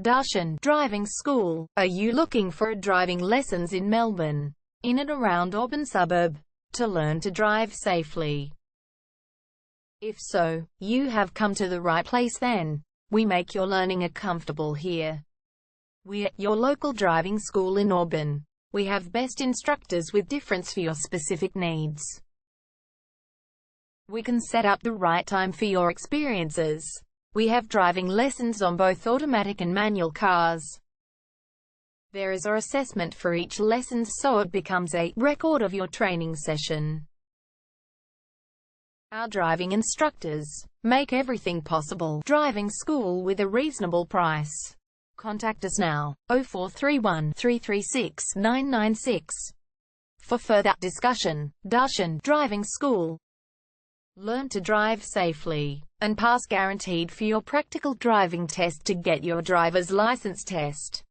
Darshan Driving School. Are you looking for driving lessons in Melbourne, in and around Auburn suburb, to learn to drive safely? If so, you have come to the right place then. We make your learning comfortable here. We're your local driving school in Auburn. We have best instructors with difference for your specific needs. We can set up the right time for your experiences. We have driving lessons on both automatic and manual cars. There is an assessment for each lesson, so it becomes a record of your training session. Our driving instructors make everything possible. Driving school with a reasonable price. Contact us now, 0431 336 996. For further discussion. Darshan Driving School. Learn to drive safely and pass guaranteed for your practical driving test to get your driver's license test.